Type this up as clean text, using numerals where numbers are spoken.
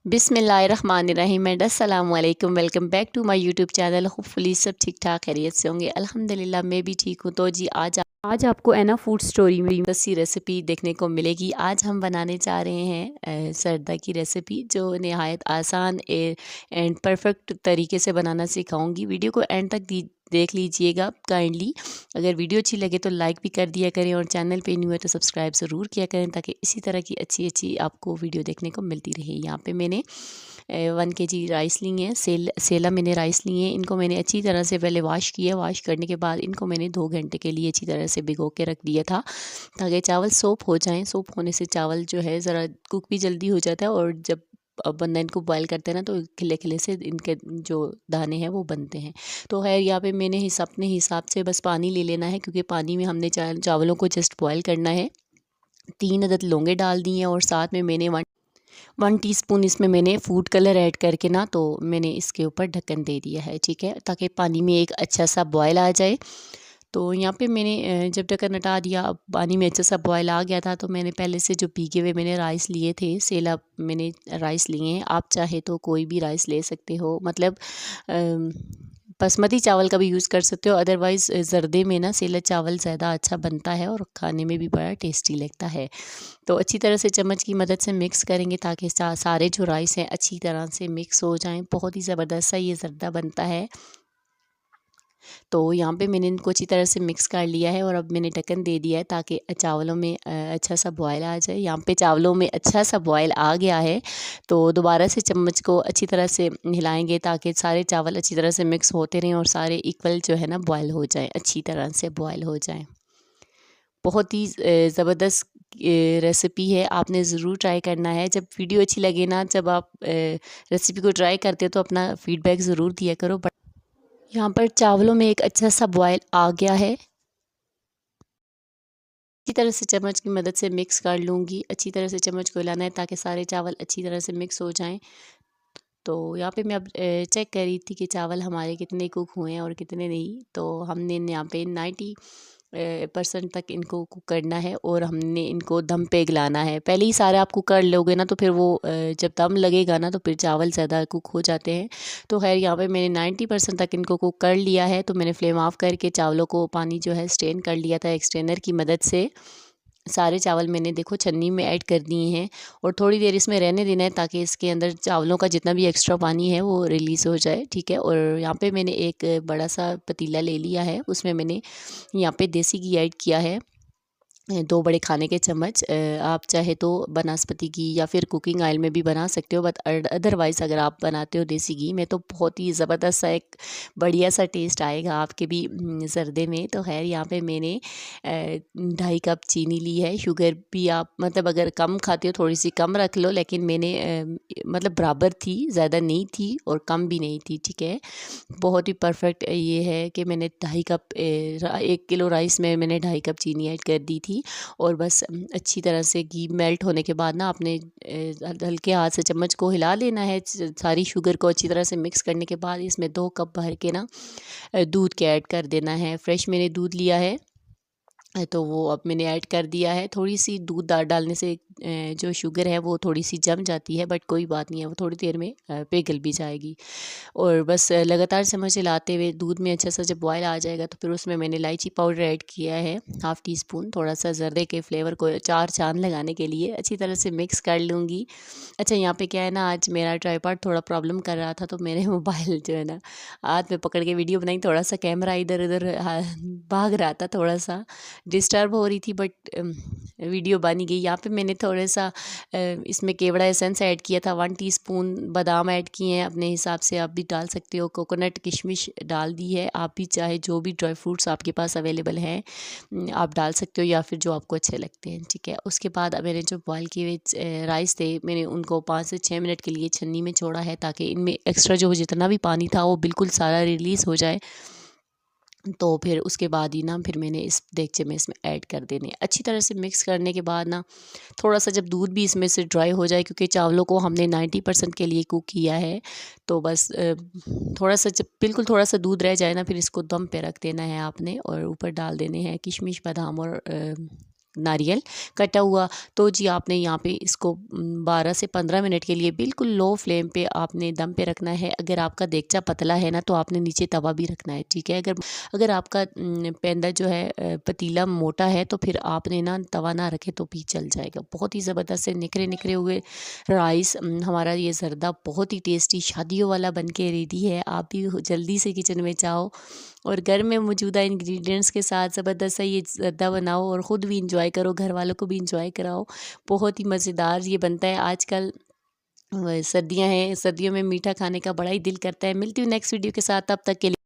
बिस्मिल्लाहिर्रहमानिर्रहीम एंड अस्सलाम वालेकुम। Welcome back to my YouTube channel. Hopefully सब ठीक ठाक खैरियत से होंगे। अल्हम्दुलिल्लाह मैं भी ठीक हूँ। तो जी आज आपको एना फूड स्टोरी में सी रेसिपी देखने को मिलेगी। आज हम बनाने जा रहे हैं सरदा की रेसिपी, जो नहायत आसान एंड परफेक्ट तरीके से बनाना सिखाऊंगी। वीडियो को एंड तक देख लीजिएगा काइंडली। अगर वीडियो अच्छी लगे तो लाइक भी कर दिया करें और चैनल पे न्यू है तो सब्सक्राइब ज़रूर किया करें, ताकि इसी तरह की अच्छी आपको वीडियो देखने को मिलती रहे। यहाँ पे मैंने 1 kg राइस लिए हैं। सेला मैंने राइस लिए हैं। इनको मैंने अच्छी तरह से पहले वॉश किया। वॉश करने के बाद इनको मैंने 2 घंटे के लिए अच्छी तरह से भिगो के रख दिया था, ताकि चावल सोप हो जाएं। सोप होने से चावल जो है ज़रा कुक भी जल्दी हो जाता है, और जब बंदा इनको बॉयल करते हैं ना, तो खिले खिले से इनके जो दाने हैं वो बनते हैं। तो है यहाँ पे मैंने अपने हिसाब से बस पानी ले लेना है, क्योंकि पानी में हमने चावलों को जस्ट बॉयल करना है। 3 अदद लौंगे डाल दिए हैं, और साथ में मैंने 1 टीस्पून इसमें मैंने फूड कलर ऐड करके ना, तो मैंने इसके ऊपर ढक्कन दे दिया है, ठीक है, ताकि पानी में एक अच्छा सा बॉयल आ जाए। तो यहाँ पे मैंने जब ढक्कन हटा दिया, अब पानी में अच्छा सा बॉयल आ गया था, तो मैंने पहले से जो भीगे हुए मैंने राइस लिए थे, सेला मैंने राइस लिए हैं। आप चाहे तो कोई भी राइस ले सकते हो, मतलब बासमती चावल का भी यूज़ कर सकते हो। अदरवाइज़ जर्दे में ना सेला चावल ज़्यादा अच्छा बनता है और खाने में भी बड़ा टेस्टी लगता है। तो अच्छी तरह से चम्मच की मदद से मिक्स करेंगे, ताकि सारे जो राइस हैं अच्छी तरह से मिक्स हो जाएं। बहुत ही ज़बरदस्त सा ये ज़र्दा बनता है। तो यहाँ पे मैंने इनको अच्छी तरह से मिक्स कर लिया है, और अब मैंने ढक्कन दे दिया है, ताकि चावलों में अच्छा सा बॉयल आ जाए। यहाँ पे चावलों में अच्छा सा बॉयल आ गया है, तो दोबारा से चम्मच को अच्छी तरह से हिलाएंगे, ताकि सारे चावल अच्छी तरह से मिक्स होते रहें और सारे इक्वल जो है ना बॉयल हो जाएँ, अच्छी तरह से बॉयल हो जाएँ। बहुत ही ज़बरदस्त रेसिपी है, आपने ज़रूर ट्राई करना है। जब वीडियो अच्छी लगे ना, जब आप रेसिपी को ट्राई करते हो, तो अपना फीडबैक ज़रूर दिया करो। बट यहाँ पर चावलों में एक अच्छा सा बॉयल आ गया है। अच्छी तरह से चम्मच की मदद से मिक्स कर लूँगी। अच्छी तरह से चम्मच को हिलाना है, ताकि सारे चावल अच्छी तरह से मिक्स हो जाएँ। तो यहाँ पे मैं अब चेक कर रही थी कि चावल हमारे कितने कुक हुए हैं और कितने नहीं। तो हमने यहाँ पे 90% तक इनको कुक करना है, और हमने इनको दम पे गलाना है। पहले ही सारे आप कुक कर लोगे ना, तो फिर वो जब दम लगेगा ना, तो फिर चावल ज़्यादा कुक हो जाते हैं। तो खैर यहाँ पे मैंने 90% तक इनको कुक कर लिया है। तो मैंने फ्लेम ऑफ करके चावलों को पानी जो है स्ट्रेन कर लिया था एक स्ट्रेनर की मदद से। सारे चावल मैंने देखो छन्नी में ऐड कर दिए हैं, और थोड़ी देर इसमें रहने देना है, ताकि इसके अंदर चावलों का जितना भी एक्स्ट्रा पानी है वो रिलीज़ हो जाए, ठीक है। और यहाँ पे मैंने एक बड़ा सा पतीला ले लिया है, उसमें मैंने यहाँ पे देसी घी ऐड किया है, 2 बड़े खाने के चम्मच। आप चाहे तो बनास्पति घी या फिर कुकिंग ऑयल में भी बना सकते हो, बट अदरवाइज़ अगर आप बनाते हो देसी घी में, तो बहुत ही ज़बरदस्त सा एक बढ़िया सा टेस्ट आएगा आपके भी ज़र्दे में। तो खैर यहाँ पे मैंने 2.5 कप चीनी ली है। शुगर भी आप मतलब अगर कम खाते हो थोड़ी सी कम रख लो, लेकिन मैंने मतलब बराबर थी, ज़्यादा नहीं थी और कम भी नहीं थी, ठीक है। बहुत ही परफेक्ट ये है कि मैंने 2.5 कप 1 किलो राइस में मैंने 2.5 कप चीनी ऐड कर दी थी। और बस अच्छी तरह से घी मेल्ट होने के बाद ना, अपने हल्के हाथ से चम्मच को हिला लेना है। सारी शुगर को अच्छी तरह से मिक्स करने के बाद इसमें 2 कप भर के ना दूध के ऐड कर देना है। फ्रेश मैंने दूध लिया है, तो वो अब मैंने ऐड कर दिया है। थोड़ी सी दूध डालने से जो शुगर है वो थोड़ी सी जम जाती है, बट कोई बात नहीं है, वो थोड़ी देर में पिघल भी जाएगी। और बस लगातार चम्मच हिलाते हुए दूध में अच्छा सा जब बॉयल आ जाएगा, तो फिर उसमें मैंने इलायची पाउडर ऐड किया है, 1/2 टीस्पून, थोड़ा सा ज़र्दे के फ्लेवर को 4 चाँद लगाने के लिए अच्छी तरह से मिक्स कर लूँगी। अच्छा यहाँ पे क्या है ना, आज मेरा ट्राइपॉड थोड़ा प्रॉब्लम कर रहा था, तो मेरे मोबाइल जो है ना हाथ में पकड़ के वीडियो बनाई, थोड़ा सा कैमरा इधर उधर भाग रहा था, थोड़ा सा डिस्टर्ब हो रही थी, बट वीडियो बन गई। यहाँ पे मैंने थोड़ा सा इसमें केवड़ा एसेंस ऐड किया था, 1 टीस्पून बादाम ऐड किए हैं, अपने हिसाब से आप भी डाल सकते हो। कोकोनट किशमिश डाल दी है, आप भी चाहे जो भी ड्राई फ्रूट्स आपके पास अवेलेबल हैं आप डाल सकते हो, या फिर जो आपको अच्छे लगते हैं, ठीक है। उसके बाद मैंने जो बॉयल किए हुए राइस थे, मैंने उनको 5 से 6 मिनट के लिए छन्नी में छोड़ा है, ताकि इनमें एक्स्ट्रा जो जितना भी पानी था वो बिल्कुल सारा रिलीज़ हो जाए। तो फिर उसके बाद ही ना, फिर मैंने इस देगचे में इसमें ऐड कर देने। अच्छी तरह से मिक्स करने के बाद ना, थोड़ा सा जब दूध भी इसमें से ड्राई हो जाए, क्योंकि चावलों को हमने 90% के लिए कुक किया है, तो बस थोड़ा सा जब बिल्कुल थोड़ा सा दूध रह जाए ना, फिर इसको दम पे रख देना है आपने, और ऊपर डाल देने हैं किशमिश बादाम और नारियल कटा हुआ। तो जी आपने यहाँ पे इसको 12 से 15 मिनट के लिए बिल्कुल लो फ्लेम पे आपने दम पे रखना है। अगर आपका देगचा पतला है ना तो आपने नीचे तवा भी रखना है, ठीक है। अगर अगर आपका पेंदा जो है पतीला मोटा है तो फिर आपने ना तवा ना रखे तो भी चल जाएगा। बहुत ही ज़बरदस्त से निखरे निखरे हुए राइस हमारा ये ज़र्दा बहुत ही टेस्टी शादियों वाला बन के रेडी है। आप भी जल्दी से किचन में जाओ और घर में मौजूदा इंग्रेडिएंट्स के साथ ज़बरदस्त सा ये ज़र्दा बनाओ और ख़ुद भी इंजॉय करो, घर वालों को भी इंजॉय कराओ। बहुत ही मज़ेदार ये बनता है। आजकल सर्दियाँ हैं, सर्दियों में मीठा खाने का बड़ा ही दिल करता है। मिलती हूँ नेक्स्ट वीडियो के साथ, तब तक के लिए